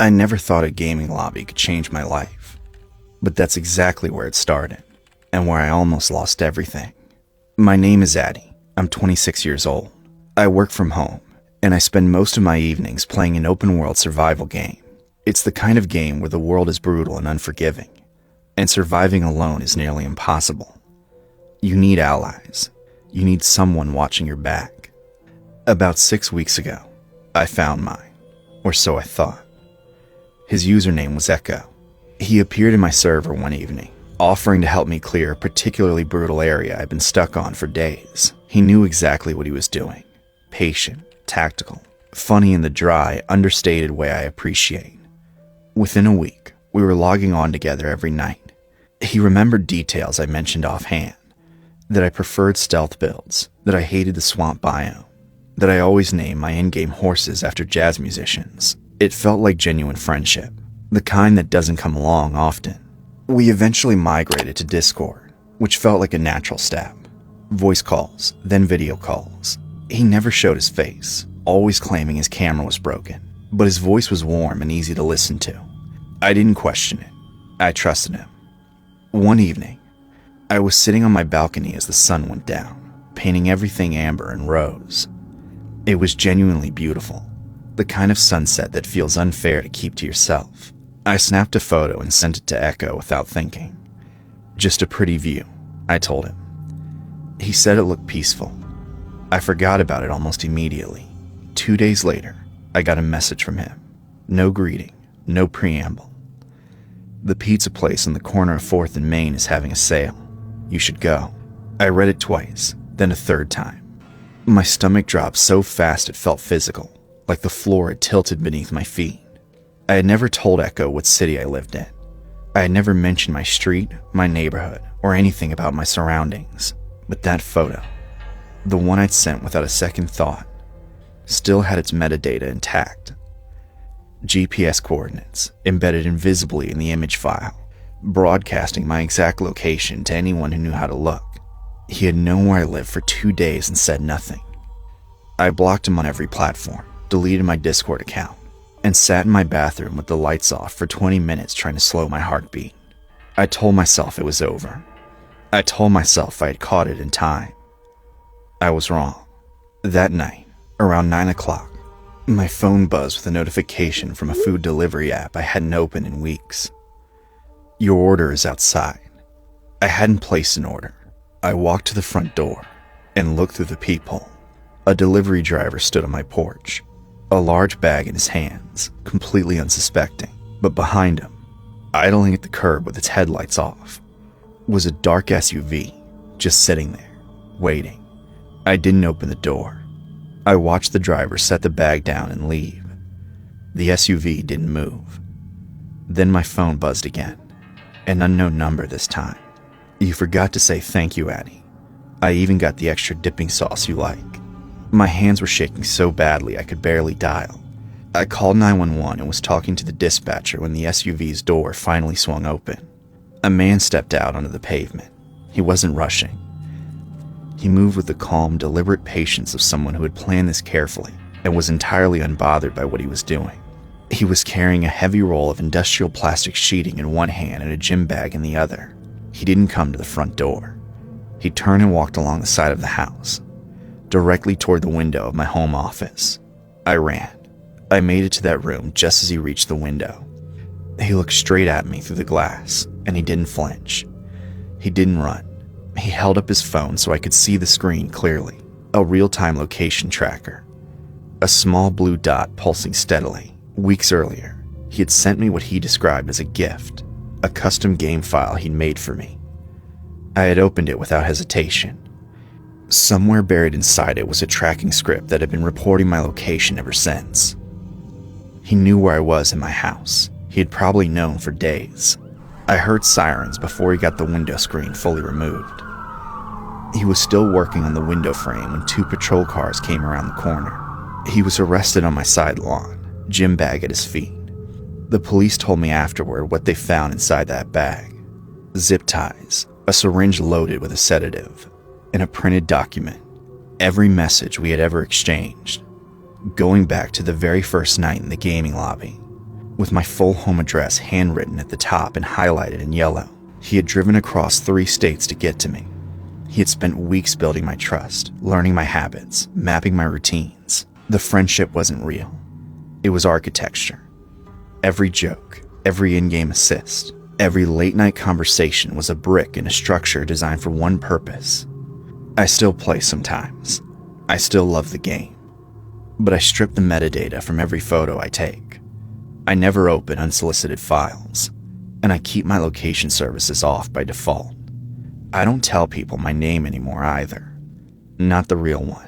I never thought a gaming lobby could change my life, but that's exactly where it started, and where I almost lost everything. My name is Addy. I'm 26 years old. I work from home, and I spend most of my evenings playing an open-world survival game. It's the kind of game where the world is brutal and unforgiving, and surviving alone is nearly impossible. You need allies. You need someone watching your back. About 6 weeks ago, I found mine, or so I thought. His username was Echo. He appeared in my server one evening, offering to help me clear a particularly brutal area I'd been stuck on for days. He knew exactly what he was doing. Patient, tactical, funny in the dry, understated way I appreciate. Within a week, we were logging on together every night. He remembered details I mentioned offhand, that I preferred stealth builds, that I hated the swamp biome, that I always named my in-game horses after jazz musicians. It felt like genuine friendship, the kind that doesn't come along often. We eventually migrated to Discord, which felt like a natural step. Voice calls, then video calls. He never showed his face, always claiming his camera was broken, but his voice was warm and easy to listen to. I didn't question it. I trusted him. One evening, I was sitting on my balcony as the sun went down, painting everything amber and rose. It was genuinely beautiful, the kind of sunset that feels unfair to keep to yourself. I snapped a photo and sent it to Echo without thinking. Just a pretty view, I told him. He said it looked peaceful. I forgot about it almost immediately. 2 days later, I got a message from him. No greeting, no preamble. The pizza place on the corner of 4th and Main is having a sale. You should go. I read it twice, then a third time. My stomach dropped so fast it felt physical, like the floor had tilted beneath my feet. I had never told Echo what city I lived in. I had never mentioned my street, my neighborhood, or anything about my surroundings. But that photo, the one I'd sent without a second thought, still had its metadata intact. GPS coordinates embedded invisibly in the image file, broadcasting my exact location to anyone who knew how to look. He had known where I lived for 2 days and said nothing. I blocked him on every platform, deleted my Discord account, and sat in my bathroom with the lights off for 20 minutes trying to slow my heartbeat. I told myself it was over. I told myself I had caught it in time. I was wrong. That night, around 9 o'clock, my phone buzzed with a notification from a food delivery app I hadn't opened in weeks. Your order is outside. I hadn't placed an order. I walked to the front door and looked through the peephole. A delivery driver stood on my porch, a large bag in his hands, completely unsuspecting. But behind him, idling at the curb with its headlights off, was a dark SUV, just sitting there, waiting. I didn't open the door. I watched the driver set the bag down and leave. The SUV didn't move. Then my phone buzzed again, an unknown number this time. You forgot to say thank you, Addy. I even got the extra dipping sauce you like. My hands were shaking so badly I could barely dial. I called 911 and was talking to the dispatcher when the SUV's door finally swung open. A man stepped out onto the pavement. He wasn't rushing. He moved with the calm, deliberate patience of someone who had planned this carefully and was entirely unbothered by what he was doing. He was carrying a heavy roll of industrial plastic sheeting in one hand and a gym bag in the other. He didn't come to the front door. He turned and walked along the side of the house, directly toward the window of my home office. I ran. I made it to that room just as he reached the window. He looked straight at me through the glass, and he didn't flinch. He didn't run. He held up his phone so I could see the screen clearly, a real-time location tracker. A small blue dot pulsing steadily. Weeks earlier, he had sent me what he described as a gift, a custom game file he'd made for me. I had opened it without hesitation. Somewhere buried inside it was a tracking script that had been reporting my location ever since. He knew where I was in my house. He had probably known for days. I heard sirens before he got the window screen fully removed. He was still working on the window frame when 2 patrol cars came around the corner. He was arrested on my side lawn, gym bag at his feet. The police told me afterward what they found inside that bag. Zip ties, a syringe loaded with a sedative, and a printed document. Every message we had ever exchanged, going back to the very first night in the gaming lobby. with my full home address handwritten at the top and highlighted in yellow. He had driven across 3 states to get to me. He had spent weeks building my trust, learning my habits, mapping my routines. The friendship wasn't real. It was architecture. Every joke, every in-game assist, every late-night conversation was a brick in a structure designed for one purpose. I still play sometimes. I still love the game. But I strip the metadata from every photo I take. I never open unsolicited files, and I keep my location services off by default. I don't tell people my name anymore either. Not the real one.